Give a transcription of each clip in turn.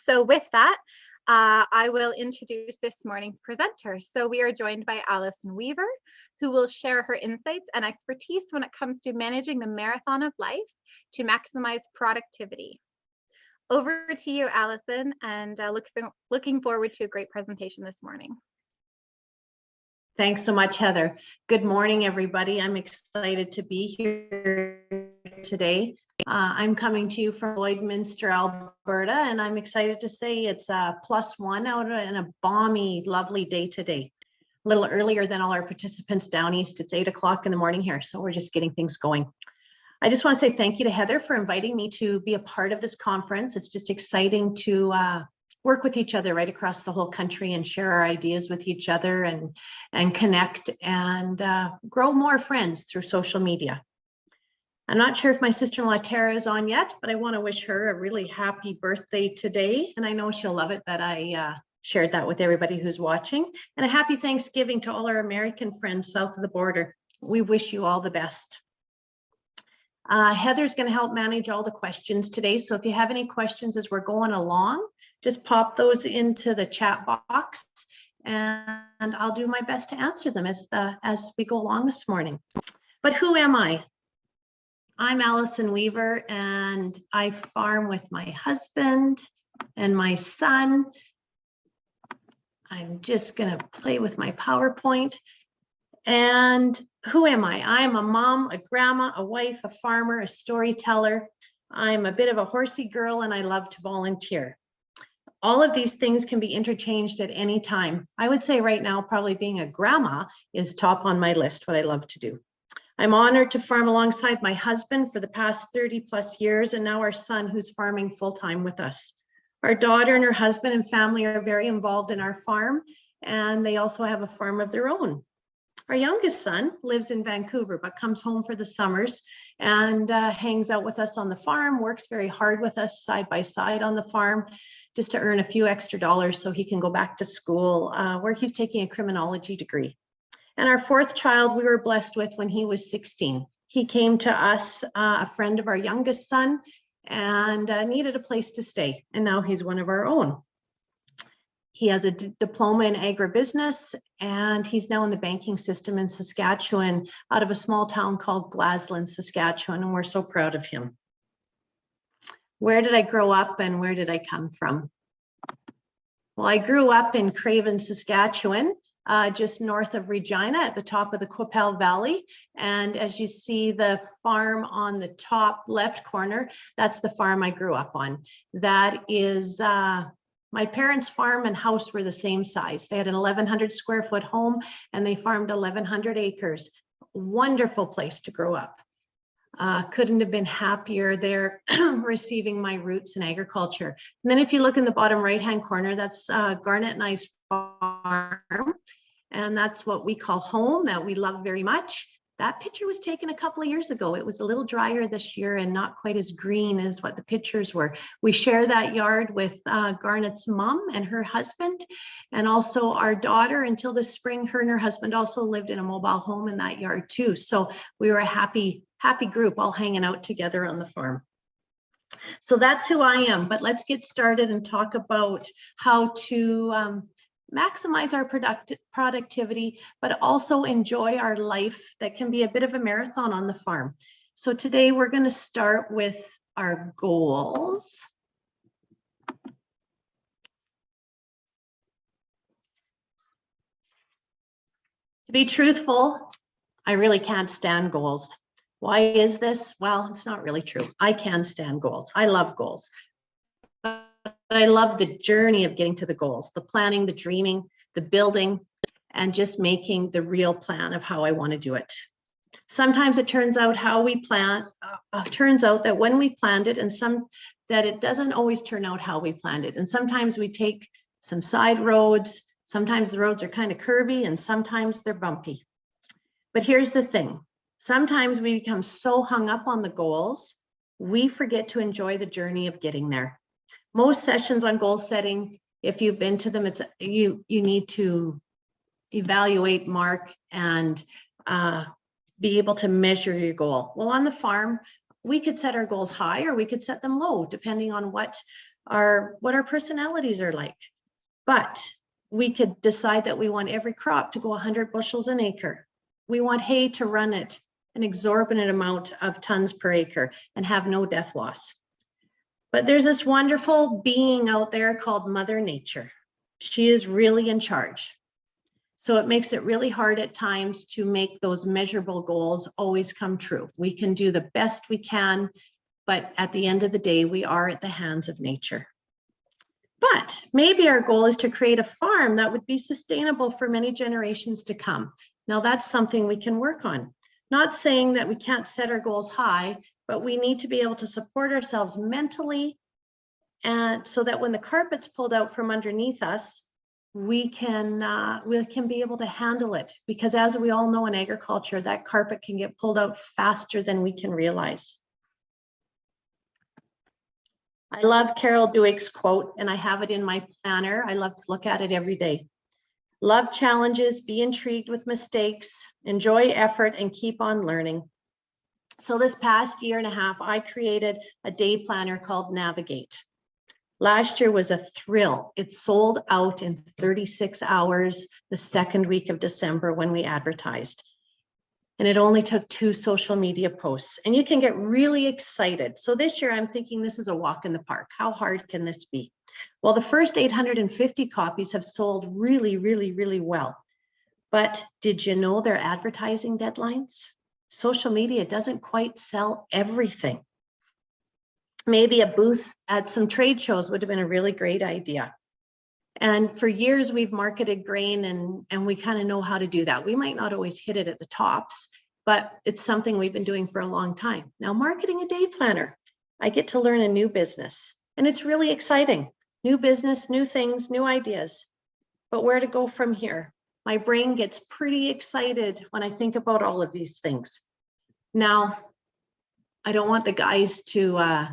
So with that, I will introduce this morning's presenter. So we are joined by Allison Weaver, who will share her insights and expertise when it comes to managing the marathon of life to maximize productivity. Over to you, Allison, and looking forward to a great presentation this morning. Thanks so much, Heather. Good morning, everybody. I'm excited to be here today. I'm coming to you from Lloydminster, Alberta, and I'm excited to say it's +1 out and a balmy, lovely day today. A little earlier than all our participants down east. It's 8 o'clock in the morning here, so we're just getting things going. I just want to say thank you to Heather for inviting me to be a part of this conference. It's just exciting to work with each other right across the whole country and share our ideas with each other and connect and grow more friends through social media. I'm not sure if my sister-in-law Tara is on yet, but I want to wish her a really happy birthday today. And I know she'll love it that I shared that with everybody who's watching. And a happy Thanksgiving to all our American friends south of the border. We wish you all the best. Heather's going to help manage all the questions today. So if you have any questions as we're going along, just pop those into the chat box and I'll do my best to answer them as we go along this morning. But who am I? I'm Allison Weaver and I farm with my husband and my son. I'm just going to play with my PowerPoint. And who am I? I'm a mom, a grandma, a wife, a farmer, a storyteller. I'm a bit of a horsey girl and I love to volunteer. All of these things can be interchanged at any time. I would say right now, probably being a grandma is top on my list, what I love to do. I'm honored to farm alongside my husband for the past 30+ years and now our son who's farming full-time with us. Our daughter and her husband and family are very involved in our farm and they also have a farm of their own. Our youngest son lives in Vancouver, but comes home for the summers and hangs out with us on the farm, works very hard with us side by side on the farm, just to earn a few extra dollars so he can go back to school where he's taking a criminology degree. And our fourth child we were blessed with when he was 16. He came to us, a friend of our youngest son, and needed a place to stay. And now he's one of our own. He has a diploma in agribusiness, and he's now in the banking system in Saskatchewan out of a small town called Glasland, Saskatchewan, and we're so proud of him. Where did I grow up and where did I come from? Well, I grew up in Craven, Saskatchewan, just north of Regina at the top of the Qu'Appelle Valley. And as you see the farm on the top left corner, that's the farm I grew up on. That is my parents' farm and house were the same size. They had an 1,100 square foot home and they farmed 1,100 acres. Wonderful place to grow up. Couldn't have been happier there receiving my roots in agriculture. And then if you look in the bottom right-hand corner, that's Garnet and I's farm. And that's what we call home, that we love very much. That picture was taken a couple of years ago. It was a little drier this year and not quite as green as what the pictures were. We share that yard with Garnet's mom and her husband, and also our daughter until this spring. Her and her husband also lived in a mobile home in that yard too. So we were a happy group all hanging out together on the farm. So that's who I am, but let's get started and talk about how to maximize our productivity, but also enjoy our life that can be a bit of a marathon on the farm. So today we're going to start with our goals. To be truthful, I really can't stand goals. Why is this? Well, it's not really true. I can stand goals. I love goals. I love the journey of getting to the goals, the planning, the dreaming, the building, and just making the real plan of how I want to do it. Sometimes it turns out how we plan, turns out that when we planned it that it doesn't always turn out how we planned it. And sometimes we take some side roads. Sometimes the roads are kind of curvy and sometimes they're bumpy. But here's the thing. Sometimes we become so hung up on the goals, we forget to enjoy the journey of getting there. Most sessions on goal setting, if you've been to them, it's you need to evaluate, mark, and be able to measure your goal. Well, on the farm, we could set our goals high or we could set them low, depending on what what our personalities are like. But we could decide that we want every crop to go 100 bushels an acre. We want hay to run at an exorbitant amount of tons per acre and have no death loss. But there's this wonderful being out there called Mother Nature. She is really in charge. So it makes it really hard at times to make those measurable goals always come true. We can do the best we can, but at the end of the day, we are at the hands of nature. But maybe our goal is to create a farm that would be sustainable for many generations to come. Now that's something we can work on. Not saying that we can't set our goals high, but we need to be able to support ourselves mentally, and so that when the carpet's pulled out from underneath us, we can be able to handle it. Because as we all know in agriculture, that carpet can get pulled out faster than we can realize. I love Carol Dweck's quote, and I have it in my planner. I love to look at it every day. Love challenges, be intrigued with mistakes, enjoy effort, and keep on learning. So this past year and a half, I created a day planner called Navigate. Last year was a thrill. It sold out in 36 hours the second week of December when we advertised. And it only took 2 social media posts, and you can get really excited. So this year I'm thinking this is a walk in the park. How hard can this be? Well, the first 850 copies have sold really, really, really well. But did you know their advertising deadlines? Social media doesn't quite sell everything. Maybe a booth at some trade shows would have been a really great idea. And for years we've marketed grain, and we kind of know how to do that. We might not always hit it at the tops, but it's something we've been doing for a long time. Now, marketing a day planner, I get to learn a new business, and it's really exciting. New business, new things, new ideas. But where to go from here? My brain gets pretty excited when I think about all of these things. Now, I don't want the guys to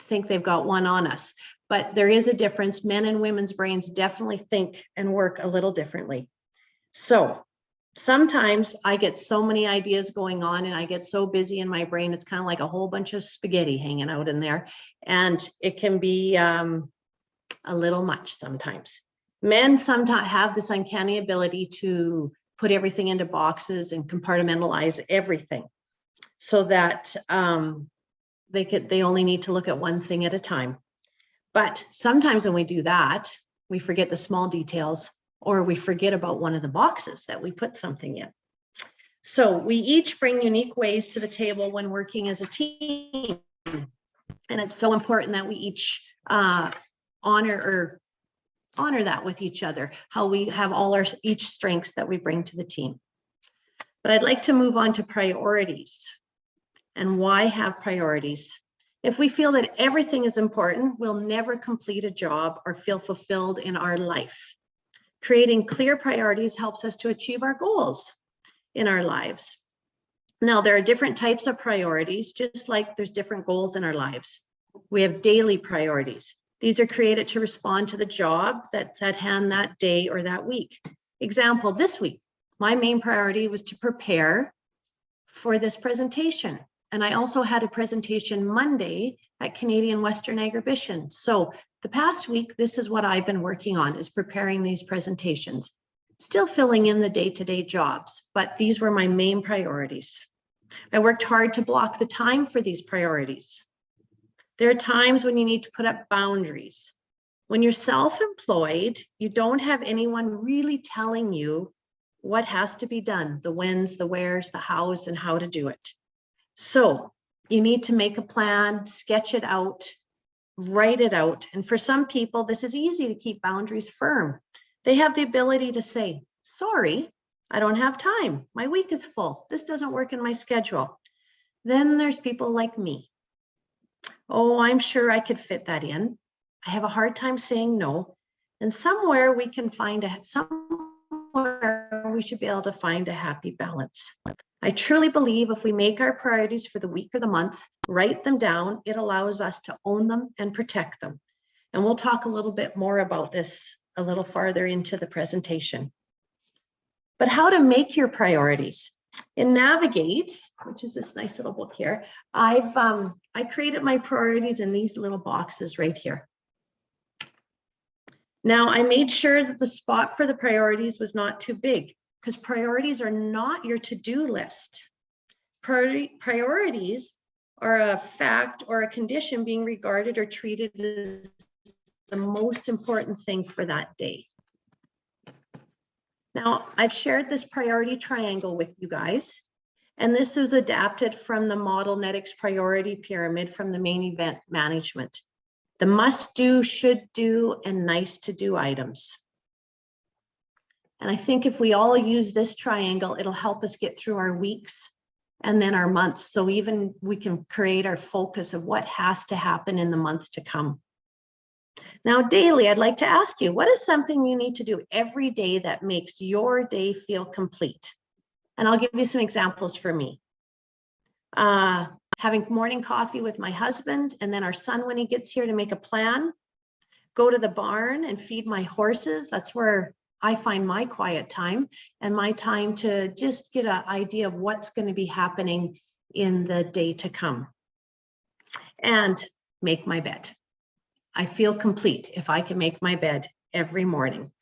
think they've got one on us, but there is a difference. Men and women's brains definitely think and work a little differently. So sometimes I get so many ideas going on and I get so busy in my brain, it's kind of like a whole bunch of spaghetti hanging out in there. And it can be a little much sometimes. Men sometimes have this uncanny ability to put everything into boxes and compartmentalize everything so that they only need to look at one thing at a time. But sometimes when we do that, we forget the small details, or we forget about one of the boxes that we put something in. So we each bring unique ways to the table when working as a team. And it's so important that we each honor that with each other, how we have all each strengths that we bring to the team. But I'd like to move on to priorities. And why have priorities? If we feel that everything is important, we'll never complete a job or feel fulfilled in our life. Creating clear priorities helps us to achieve our goals in our lives. Now, there are different types of priorities, just like there's different goals in our lives. We have daily priorities. These are created to respond to the job that's at hand that day or that week. Example, this week, my main priority was to prepare for this presentation. And I also had a presentation Monday at Canadian Western Agribition. So the past week, this is what I've been working on, is preparing these presentations, still filling in the day-to-day jobs, but these were my main priorities. I worked hard to block the time for these priorities. There are times when you need to put up boundaries. When you're self-employed, you don't have anyone really telling you what has to be done, the whens, the wheres, the hows, and how to do it. So you need to make a plan, sketch it out, write it out. And for some people, this is easy to keep boundaries firm. They have the ability to say, sorry, I don't have time. My week is full. This doesn't work in my schedule. Then there's people like me. Oh, I'm sure I could fit that in. I have a hard time saying no. And somewhere we can find somewhere we should be able to find a happy balance. I truly believe if we make our priorities for the week or the month, write them down, it allows us to own them and protect them. And we'll talk a little bit more about this a little farther into the presentation. But how to make your priorities. In Navigate, which is this nice little book here, I created my priorities in these little boxes right here. Now, I made sure that the spot for the priorities was not too big, because priorities are not your to-do list. Priorities are a fact or a condition being regarded or treated as the most important thing for that day. Now, I've shared this priority triangle with you guys, and this is adapted from the Modelnetics priority pyramid from the main event management. The must do, should do, and nice to do items. And I think if we all use this triangle, it'll help us get through our weeks and then our months. So even we can create our focus of what has to happen in the months to come. Now, daily, I'd like to ask you, what is something you need to do every day that makes your day feel complete? And I'll give you some examples for me. Having morning coffee with my husband, and then our son when he gets here to make a plan. Go to the barn and feed my horses. That's where I find my quiet time and my time to just get an idea of what's going to be happening in the day to come. And make my bed. I feel complete if I can make my bed every morning.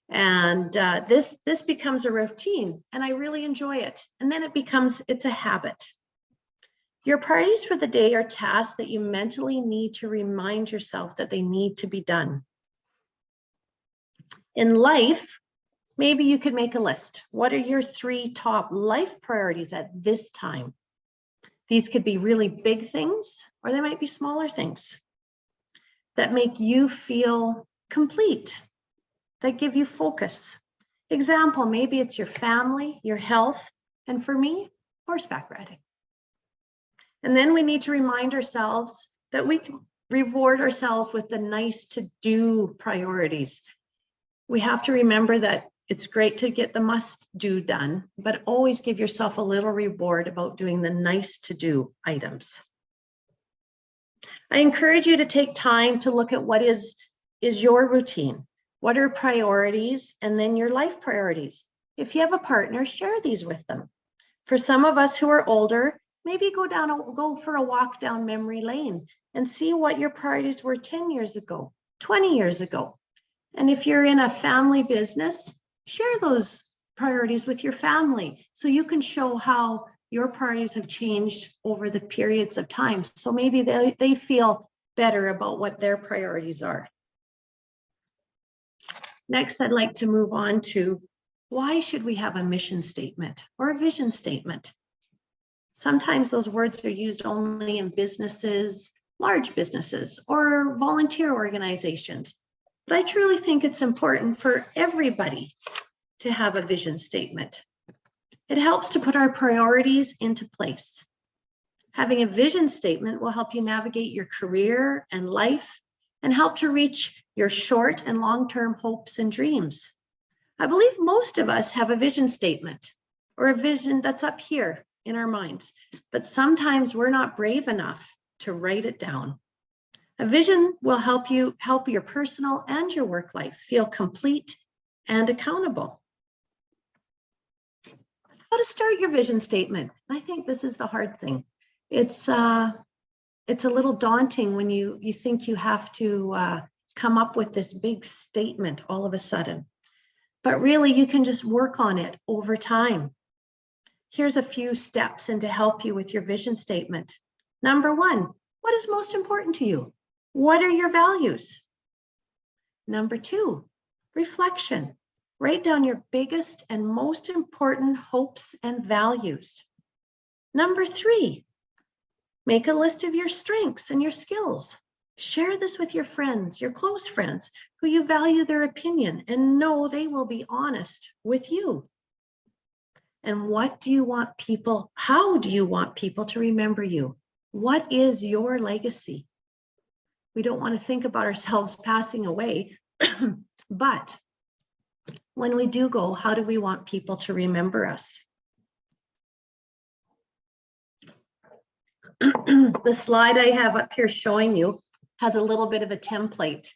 And this becomes a routine, and I really enjoy it. And then it's a habit. Your priorities for the day are tasks that you mentally need to remind yourself that they need to be done. In life, maybe you could make a list. What are your 3 top life priorities at this time? These could be really big things, or they might be smaller things that make you feel complete, that give you focus. Example, maybe it's your family, your health, and for me, horseback riding. And then we need to remind ourselves that we can reward ourselves with the nice to do priorities. We have to remember that it's great to get the must do done, but always give yourself a little reward about doing the nice to do items. I encourage you to take time to look at what is your routine. What are priorities, and then your life priorities. If you have a partner, share these with them. For some of us who are older, maybe go for a walk down memory lane and see what your priorities were 10 years ago, 20 years ago. And if you're in a family business, share those priorities with your family so you can show how your priorities have changed over the periods of time. So maybe they feel better about what their priorities are. Next, I'd like to move on to why should we have a mission statement or a vision statement? Sometimes those words are used only in businesses, large businesses, or volunteer organizations. But I truly think it's important for everybody to have a vision statement. It helps to put our priorities into place. Having a vision statement will help you navigate your career and life and help to reach your short and long-term hopes and dreams. I believe most of us have a vision statement or a vision that's up here in our minds, but sometimes we're not brave enough to write it down. A vision will help your personal and your work life feel complete and accountable. How to start your vision statement? I think this is the hard thing. It's a little daunting when you think you have to come up with this big statement all of a sudden. But really, you can just work on it over time. Here's a few steps in to help you with your vision statement. Number 1, what is most important to you? What are your values? Number 2, reflection. Write down your biggest and most important hopes and values. Number 3, make a list of your strengths and your skills. Share this with your friends, your close friends, who you value their opinion and know they will be honest with you. And how do you want people to remember you? What is your legacy? We don't want to think about ourselves passing away, but when we do go, how do we want people to remember us? The slide I have up here showing you has a little bit of a template,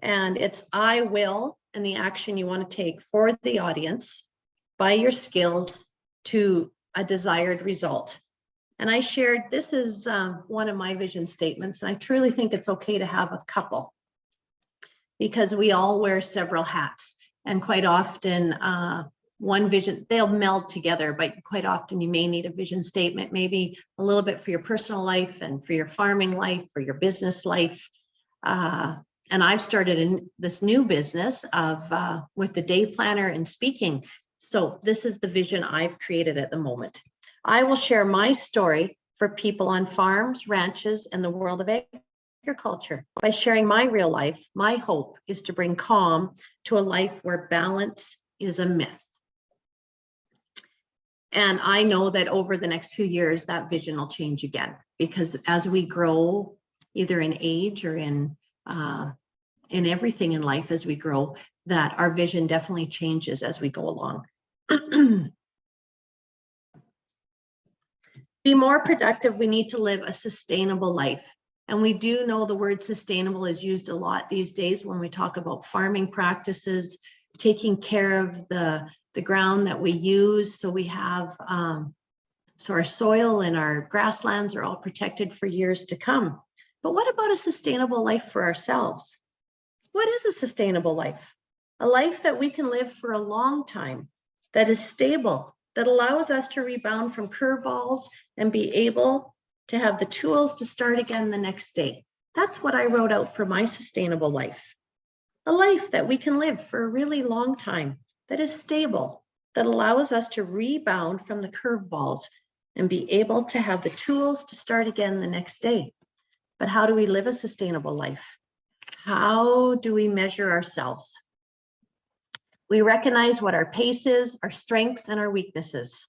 and it's I will and the action you want to take for the audience by your skills to a desired result. And I shared, this is one of my vision statements, and I truly think it's okay to have a couple. because we all wear several hats. And quite often, one vision, they'll meld together, but quite often you may need a vision statement, maybe a little bit for your personal life and for your farming life, for your business life. And I've started in this new business of with the day planner and speaking. So this is the vision I've created at the moment. I will share my story for people on farms, ranches, and the world of agriculture. By sharing my real life, my hope is to bring calm to a life where balance is a myth. And I know that over the next few years, that vision will change again, because as we grow, either in age or in everything in life, as we grow, that our vision definitely changes as we go along. Be more productive. We need to live a sustainable life. And we do know the word sustainable is used a lot these days when we talk about farming practices, taking care of the ground that we use. So we have, so our soil and our grasslands are all protected for years to come. But what about a sustainable life for ourselves? What is a sustainable life? A life that we can live for a long time, that is stable, that allows us to rebound from curveballs and be able to have the tools to start again the next day. That's what I wrote out for my sustainable life. A life that we can live for a really long time, that is stable, that allows us to rebound from the curveballs and be able to have the tools to start again the next day. But how do we live a sustainable life? How do we measure ourselves? We recognize what our pace is, our strengths, and our weaknesses.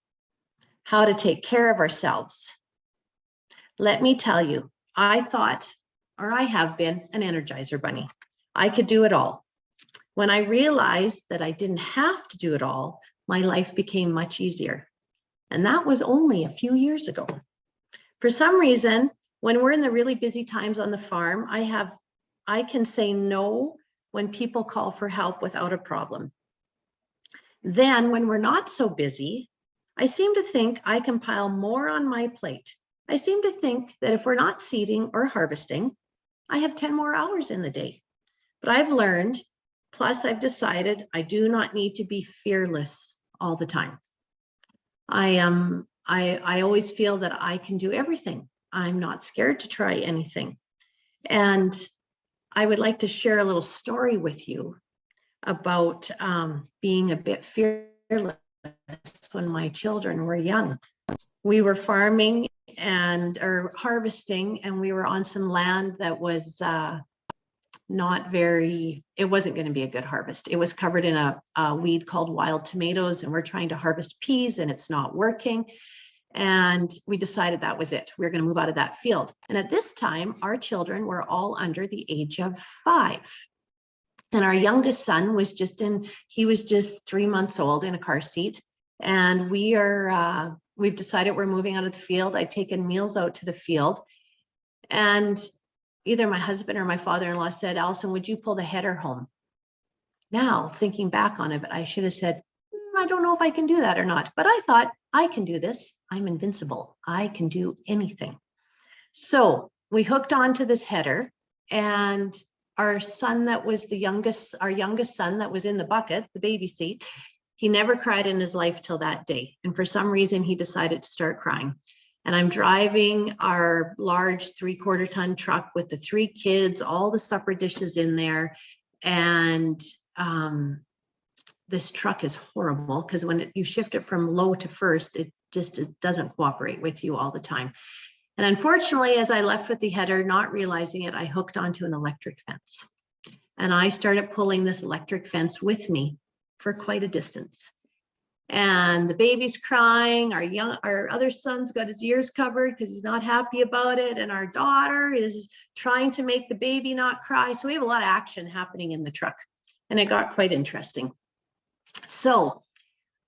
How to take care of ourselves. Let me tell you, I thought, or I have been, an Energizer bunny. I could do it all. When I realized that I didn't have to do it all, my life became much easier. And that was only a few years ago. For some reason, when we're in the really busy times on the farm, I can say no when people call for help without a problem. Then when we're not so busy, I seem to think I can pile more on my plate. I seem to think that if we're not seeding or harvesting, I have 10 more hours in the day. But I've learned, plus I've decided I do not need to be fearless all the time. I always feel that I can do everything. I'm not scared to try anything. And I would like to share a little story with you about being a bit fearless when my children were young. We were farming or harvesting, and we were on some land that was it wasn't going to be a good harvest. It was covered in a weed called wild tomatoes, and we're trying to harvest peas and it's not working. And we decided that was it. We were going to move out of that field. And at this time, our children were all under the age of 5. And our youngest son was he was just 3 months old in a car seat. And we've decided we're moving out of the field. I'd taken meals out to the field. And either my husband or my father-in-law said, Allison, would you pull the header home? Now, thinking back on it, I should have said, I don't know if I can do that or not. But I thought, I can do this. I'm invincible. I can do anything. So we hooked onto this header, and our son that was our youngest son that was in the bucket, the baby seat, he never cried in his life till that day. And for some reason, he decided to start crying. And I'm driving our large 3/4 ton truck with the 3 kids, all the supper dishes in there. And this truck is horrible because when you shift it from low to first, it doesn't cooperate with you all the time. And unfortunately, as I left with the header, not realizing it, I hooked onto an electric fence. And I started pulling this electric fence with me for quite a distance. And the baby's crying. Our other son's got his ears covered because he's not happy about it. And our daughter is trying to make the baby not cry. So we have a lot of action happening in the truck. And it got quite interesting. So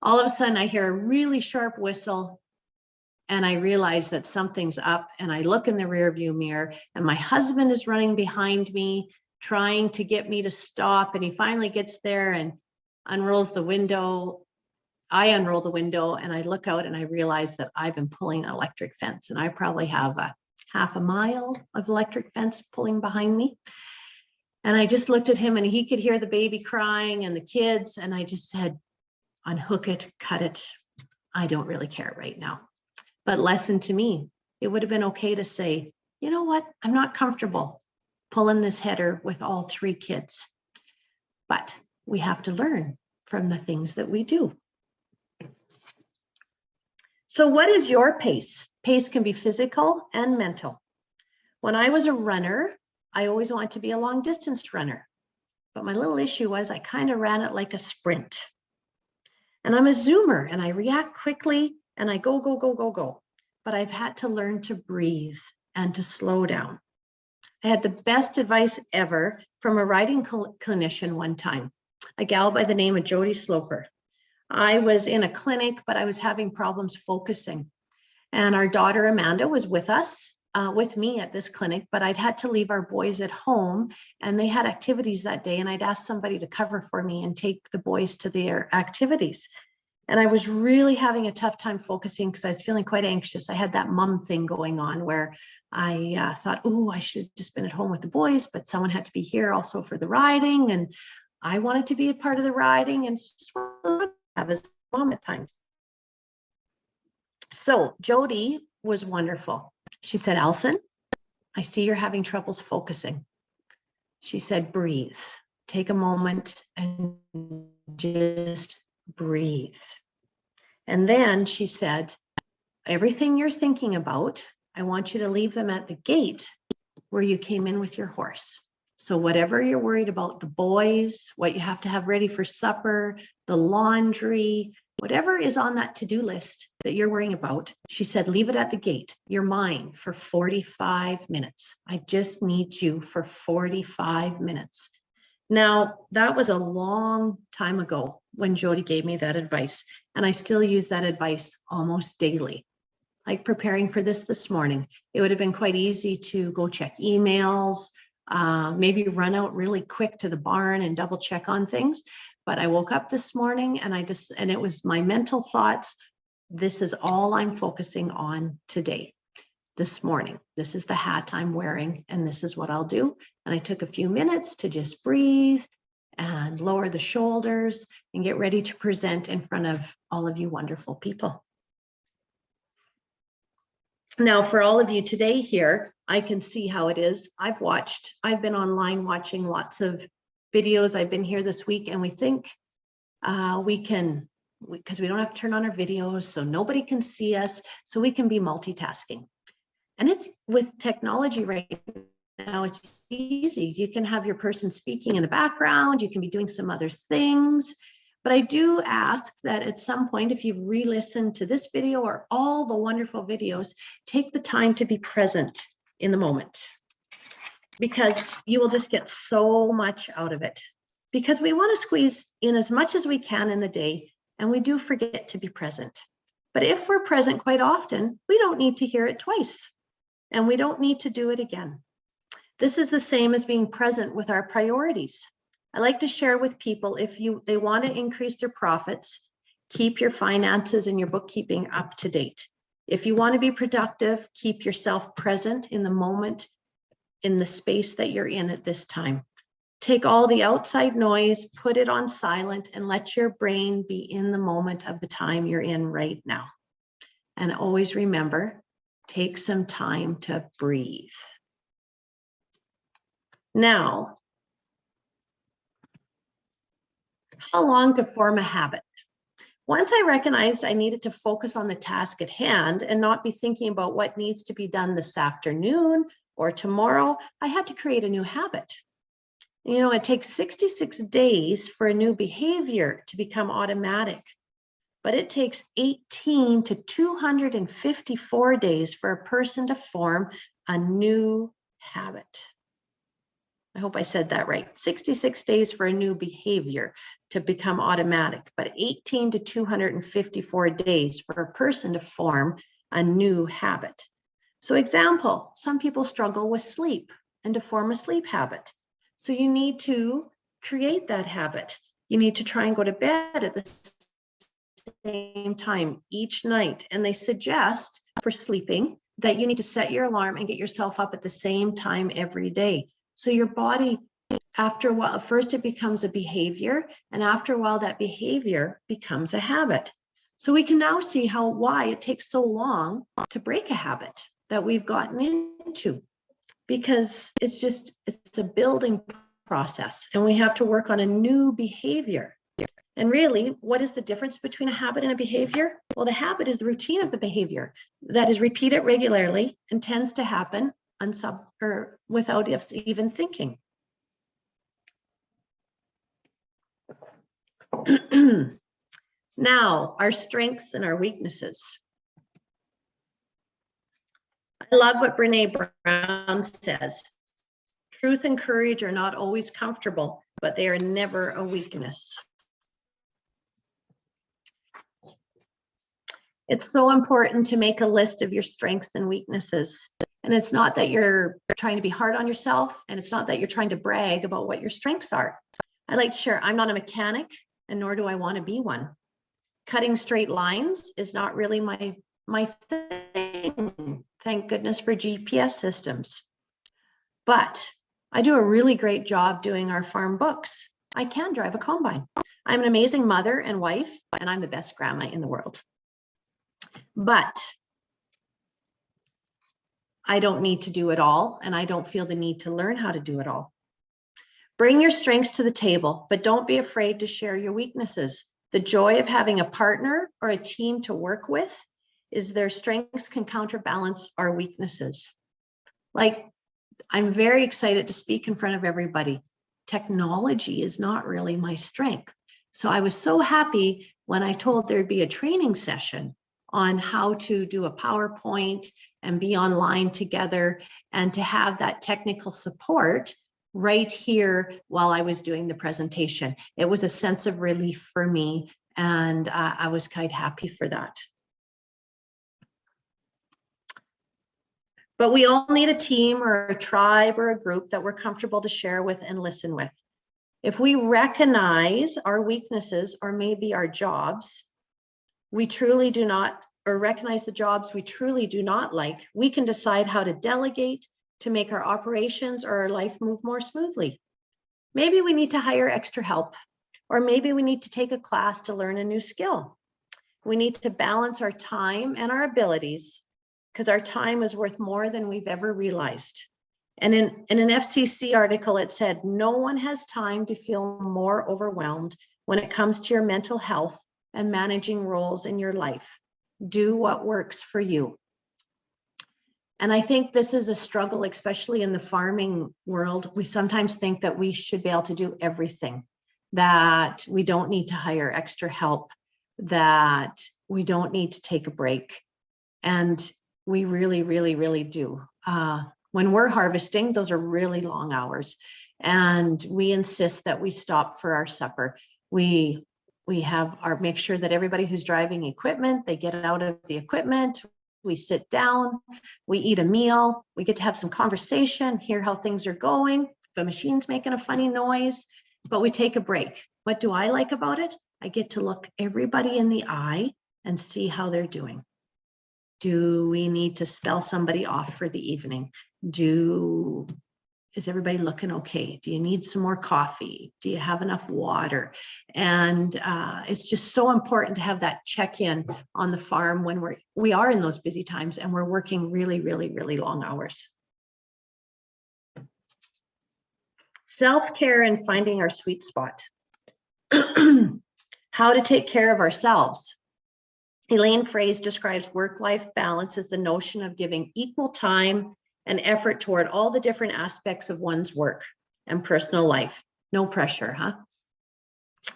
all of a sudden I hear a really sharp whistle, and I realize that something's up, and I look in the rearview mirror, and my husband is running behind me, trying to get me to stop. And he finally gets there and unrolls the window. I unroll the window and I look out, and I realize that I've been pulling an electric fence, and I probably have a half a mile of electric fence pulling behind me. And I just looked at him and he could hear the baby crying and the kids. And I just said, unhook it, cut it. I don't really care right now. But lesson to me, it would have been okay to say, you know what? I'm not comfortable pulling this header with all 3 kids. But we have to learn from the things that we do. So what is your pace? Pace can be physical and mental. When I was a runner, I always wanted to be a long distance runner. But my little issue was I kind of ran it like a sprint. And I'm a zoomer and I react quickly and I go, go, go, go, go. But I've had to learn to breathe and to slow down. I had the best advice ever from a riding clinician one time, a gal by the name of Jody Sloper. I was in a clinic, but I was having problems focusing. And our daughter Amanda was with us, with me at this clinic, but I'd had to leave our boys at home and they had activities that day. And I'd asked somebody to cover for me and take the boys to their activities. And I was really having a tough time focusing because I was feeling quite anxious. I had that mom thing going on where I thought, oh, I should have just been at home with the boys, but someone had to be here also for the riding. And I wanted to be a part of the riding and just have as a mom at times. So Jody was wonderful. She said, Alison, I see you're having troubles focusing. She said, breathe, take a moment and just breathe. And then she said, everything you're thinking about, I want you to leave them at the gate where you came in with your horse. So whatever you're worried about, the boys, what you have to have ready for supper, the laundry, whatever is on that to-do list that you're worrying about, she said, leave it at the gate. You're mine for 45 minutes. I just need you for 45 minutes. Now, that was a long time ago when Jody gave me that advice, and I still use that advice almost daily. Like preparing for this morning, it would have been quite easy to go check emails, maybe run out really quick to the barn and double check on things. But I woke up this morning and and it was my mental thoughts. This is all I'm focusing on today. This morning, this is the hat I'm wearing and this is what I'll do. And I took a few minutes to just breathe and lower the shoulders and get ready to present in front of all of you wonderful people. Now, for all of you today here, I can see how it is. I've been online watching lots of videos. I've been here this week and we think because we don't have to turn on our videos, so nobody can see us, so we can be multitasking. And it's with technology right now, it's easy. You can have your person speaking in the background, you can be doing some other things. But I do ask that at some point, if you've re-listened to this video or all the wonderful videos, take the time to be present in the moment, because you will just get so much out of it. Because we want to squeeze in as much as we can in the day, and we do forget to be present. But if we're present quite often, we don't need to hear it twice, and we don't need to do it again. This is the same as being present with our priorities. I like to share with people, if they want to increase their profits, keep your finances and your bookkeeping up to date. If you want to be productive, keep yourself present in the moment, in the space that you're in at this time. Take all the outside noise, put it on silent, and let your brain be in the moment of the time you're in right now. And always remember, take some time to breathe. Now, how long to form a habit? Once I recognized I needed to focus on the task at hand and not be thinking about what needs to be done this afternoon or tomorrow, I had to create a new habit. You know, it takes 66 days for a new behavior to become automatic, but it takes 18 to 254 days for a person to form a new habit. I hope I said that right. 66 days for a new behavior to become automatic, but 18 to 254 days for a person to form a new habit. So example, some people struggle with sleep and to form a sleep habit. So you need to create that habit. You need to try and go to bed at the same time each night. And they suggest for sleeping that you need to set your alarm and get yourself up at the same time every day. So your body After a while, first it becomes a behavior, and after a while that behavior becomes a habit. So we can now see why it takes so long to break a habit that we've gotten into, because it's a building process and we have to work on a new behavior. And really, what is the difference between a habit and a behavior? Well, the habit is the routine of the behavior that is repeated regularly and tends to happen without even thinking. Now, our strengths and our weaknesses. I love what Brene Brown says. Truth and courage are not always comfortable, but they are never a weakness. It's so important to make a list of your strengths and weaknesses. And it's not that you're trying to be hard on yourself, and it's not that you're trying to brag about what your strengths are. I like to share, I'm not a mechanic, and nor do I want to be one. Cutting straight lines is not really my thing. Thank goodness for GPS systems. But I do a really great job doing our farm books. I can drive a combine. I'm an amazing mother and wife, and I'm the best grandma in the world. But I don't need to do it all, and I don't feel the need to learn how to do it all. Bring your strengths to the table, but don't be afraid to share your weaknesses. The joy of having a partner or a team to work with is their strengths can counterbalance our weaknesses. Like, I'm very excited to speak in front of everybody. Technology is not really my strength. So I was so happy when I told there'd be a training session on how to do a PowerPoint and be online together and to have that technical support right here while I was doing the presentation. It was a sense of relief for me, and I was quite happy for that. But we all need a team or a tribe or a group that we're comfortable to share with and listen with. If we recognize our weaknesses or maybe our jobs, we truly do not, or recognize the jobs we truly do not like, we can decide how to delegate to make our operations or our life move more smoothly. Maybe we need to hire extra help, or maybe we need to take a class to learn a new skill. We need to balance our time and our abilities, because our time is worth more than we've ever realized. And in an FCC article, it said, no one has time to feel more overwhelmed when it comes to your mental health and managing roles in your life. Do what works for you. And I think this is a struggle, especially in the farming world. We sometimes think that we should be able to do everything, that we don't need to hire extra help, that we don't need to take a break. And we really, really, really do. When we're harvesting, those are really long hours. And we insist that we stop for our supper. We make sure that everybody who's driving equipment, they get out of the equipment, we sit down, we eat a meal, we get to have some conversation, hear how things are going. The machine's making a funny noise, but we take a break. What do I like about it? I get to look everybody in the eye and see how they're doing. Do we need to spell somebody off for the evening? Is everybody looking okay? Do you need some more coffee? Do you have enough water? And it's just so important to have that check-in on the farm when we are in those busy times and we're working really, really, really long hours. Self-care and finding our sweet spot. How to take care of ourselves. Elaine Frais describes work-life balance as the notion of giving equal time and effort toward all the different aspects of one's work and personal life. No pressure, huh?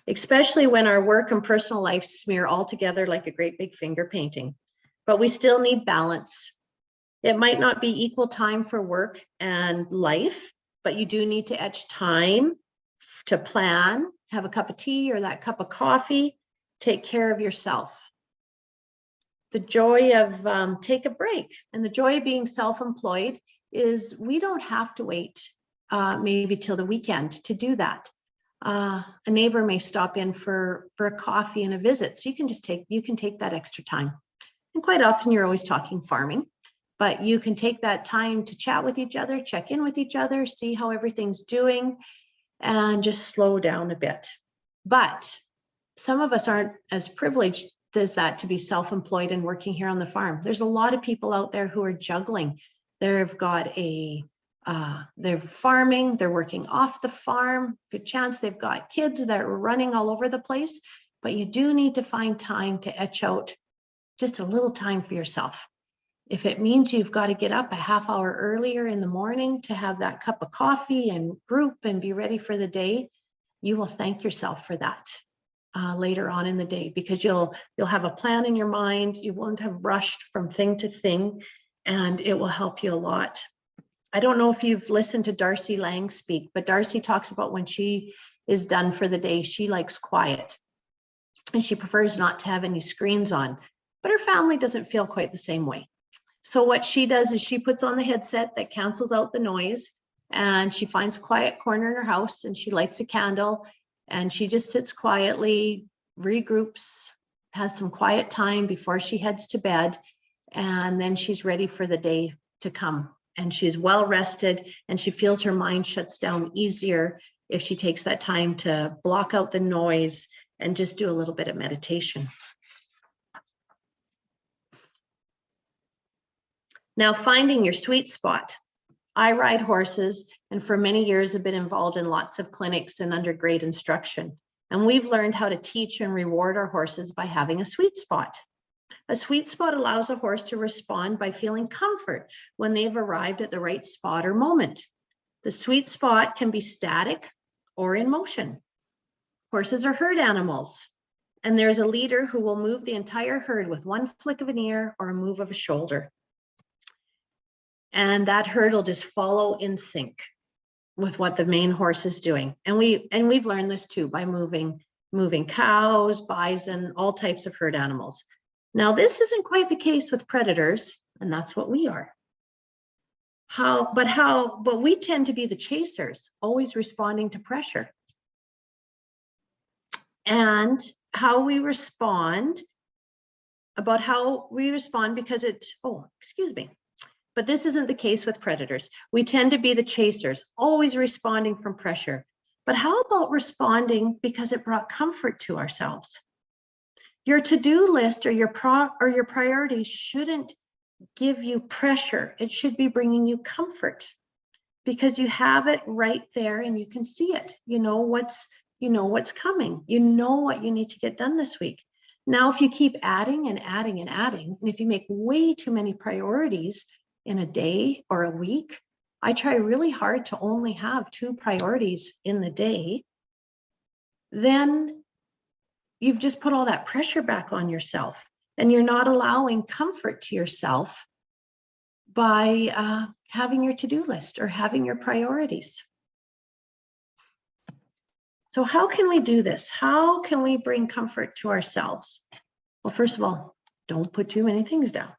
Especially when our work and personal life smear all together like a great big finger painting. But we still need balance. It might not be equal time for work and life, but you do need to etch time to plan, have a cup of tea or that cup of coffee, take care of yourself. The joy of take a break, and the joy of being self-employed is we don't have to wait maybe till the weekend to do that. A neighbor may stop in for a coffee and a visit, so you can take that extra time. And quite often you're always talking farming, but you can take that time to chat with each other, check in with each other, see how everything's doing. and just slow down a bit. But some of us aren't as privileged as that to be self-employed and working here on the farm. There's a lot of people out there who are juggling. They've got they're farming, they're working off the farm. Good chance they've got kids that are running all over the place, but you do need to find time to etch out just a little time for yourself. If it means you've got to get up a half hour earlier in the morning to have that cup of coffee and group and be ready for the day, you will thank yourself for that later on in the day, because you'll have a plan in your mind. You won't have rushed from thing to thing, and it will help you a lot. I don't know if you've listened to Darcy Lang speak, but Darcy talks about when she is done for the day, she likes quiet and she prefers not to have any screens on, but her family doesn't feel quite the same way. So what she does is she puts on the headset that cancels out the noise, and she finds a quiet corner in her house and she lights a candle and she just sits quietly, regroups, has some quiet time before she heads to bed, and then she's ready for the day to come. And she's well rested and she feels her mind shuts down easier if she takes that time to block out the noise and just do a little bit of meditation. Now, finding your sweet spot. I ride horses, and for many years have been involved in lots of clinics and undergrad instruction. And we've learned how to teach and reward our horses by having a sweet spot. A sweet spot allows a horse to respond by feeling comfort when they've arrived at the right spot or moment. The sweet spot can be static or in motion. Horses are herd animals, and there's a leader who will move the entire herd with one flick of an ear or a move of a shoulder. And that herd will just follow in sync with what the main horse is doing. And we've learned this too by moving cows, bison, all types of herd animals. Now, this isn't quite the case with predators, and that's what we are. But we tend to be the chasers, always responding to pressure. And how we respond, because but this isn't the case with predators. We tend to be the chasers, always responding from pressure. But how about responding because it brought comfort to ourselves? Your to-do list or your priorities shouldn't give you pressure. It should be bringing you comfort, because you have it right there and you can see it. You know what's coming. You know what you need to get done this week. Now, if you keep adding and adding and adding, and if you make way too many priorities in a day or a week, I try really hard to only have 2 priorities in the day, then you've just put all that pressure back on yourself, and you're not allowing comfort to yourself by having your to-do list or having your priorities. So how can we do this? How can we bring comfort to ourselves? Well, first of all, don't put too many things down.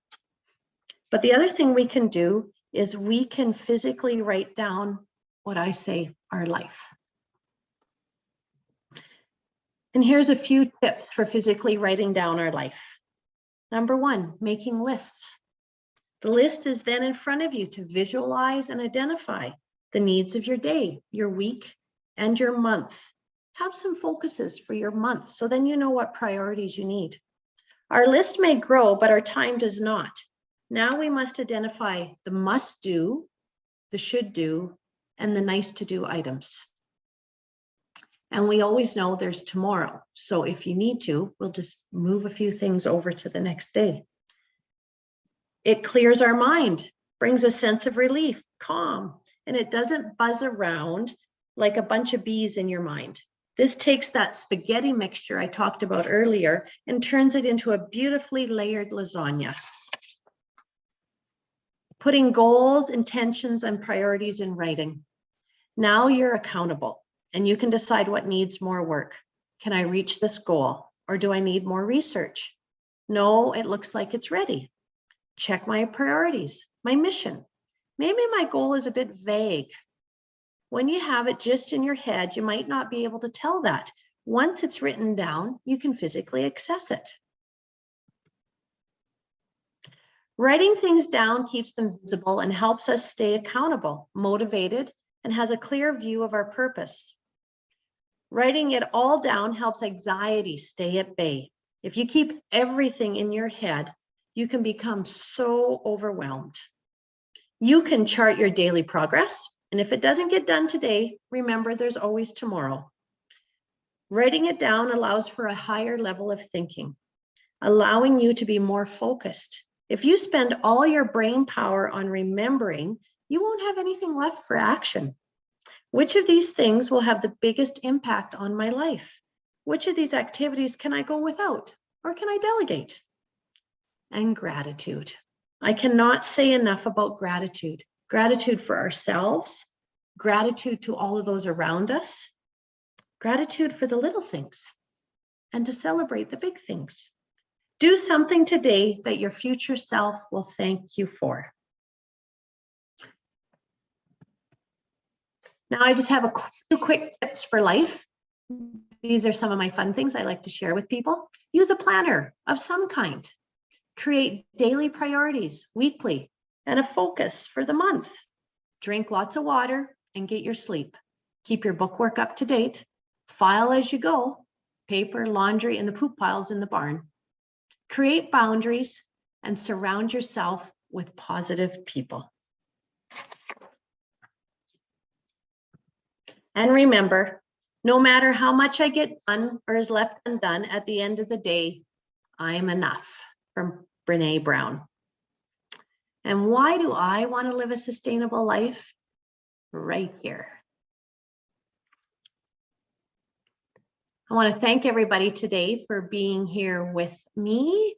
But the other thing we can do is we can physically write down what I say, our life. And here's a few tips for physically writing down our life. Number 1, making lists. The list is then in front of you to visualize and identify the needs of your day, your week, and your month. Have some focuses for your month, so then you know what priorities you need. Our list may grow, but our time does not. Now we must identify the must do, the should do, and the nice to do items. And we always know there's tomorrow. So if you need to, we'll just move a few things over to the next day. It clears our mind, brings a sense of relief, calm, and it doesn't buzz around like a bunch of bees in your mind. This takes that spaghetti mixture I talked about earlier and turns it into a beautifully layered lasagna. Putting goals, intentions, and priorities in writing. Now you're accountable and you can decide what needs more work. Can I reach this goal, or do I need more research? No, it looks like it's ready. Check my priorities, my mission. Maybe my goal is a bit vague. When you have it just in your head, you might not be able to tell that. Once it's written down, you can physically access it. Writing things down keeps them visible and helps us stay accountable, motivated, and has a clear view of our purpose. Writing it all down helps anxiety stay at bay. If you keep everything in your head, you can become so overwhelmed. You can chart your daily progress, and if it doesn't get done today, remember there's always tomorrow. Writing it down allows for a higher level of thinking, allowing you to be more focused. If you spend all your brain power on remembering, you won't have anything left for action. Which of these things will have the biggest impact on my life? Which of these activities can I go without, or can I delegate? And gratitude. I cannot say enough about gratitude. Gratitude for ourselves, gratitude to all of those around us, gratitude for the little things, and to celebrate the big things. Do something today that your future self will thank you for. Now I just have a few quick tips for life. These are some of my fun things I like to share with people. Use a planner of some kind. Create daily priorities weekly and a focus for the month. Drink lots of water and get your sleep. Keep your bookwork up to date. File as you go. Paper, laundry, and the poop piles in the barn. Create boundaries and surround yourself with positive people. And remember, no matter how much I get done or is left undone, at the end of the day, I am enough. From Brene Brown. And why do I want to live a sustainable life? Right here. I want to thank everybody today for being here with me.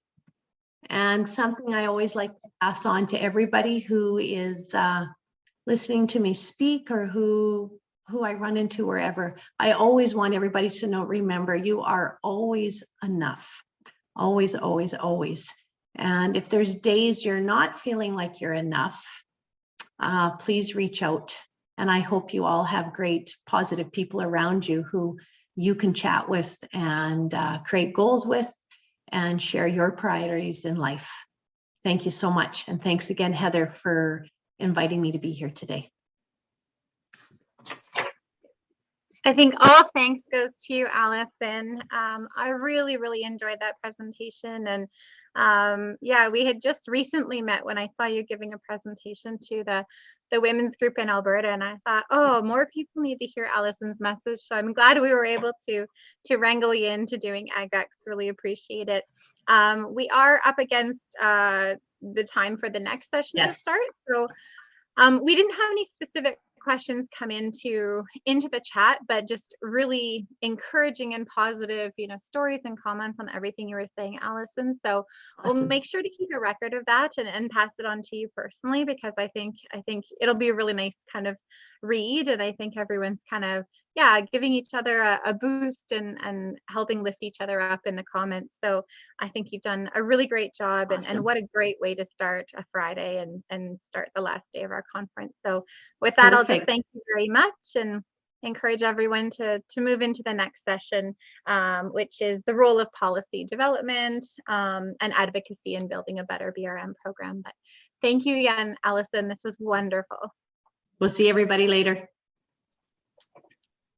And something I always like to pass on to everybody who is listening to me speak or who I run into wherever. I always want everybody to know, remember, you are always enough. Always, always, always. And if there's days you're not feeling like you're enough, please reach out. And I hope you all have great, positive people around you who you can chat with and create goals with and share your priorities in life. Thank you so much. And thanks again, Heather, for inviting me to be here today. I think all thanks goes to you, Allison. I really, really enjoyed that presentation. And yeah, we had just recently met when I saw you giving a presentation to the women's group in Alberta. And I thought, oh, more people need to hear Allison's message. So I'm glad we were able to wrangle you into doing AgEx. Really appreciate it. We are up against the time for the next session to start. So we didn't have any specific questions come into the chat, but just really encouraging and positive, stories and comments on everything you were saying, Allison. So Awesome. We'll make sure to keep a record of that and pass it on to you personally, because I think it'll be a really nice kind of read. And I think everyone's kind of, giving each other a boost and helping lift each other up in the comments. So I think you've done a really great job. Awesome. And what a great way to start a Friday and start the last day of our conference. So with that, I'll just thank you very much and encourage everyone to move into the next session, which is the role of policy development and advocacy in building a better BRM program. But thank you again, Allison. This was wonderful. We'll see everybody later.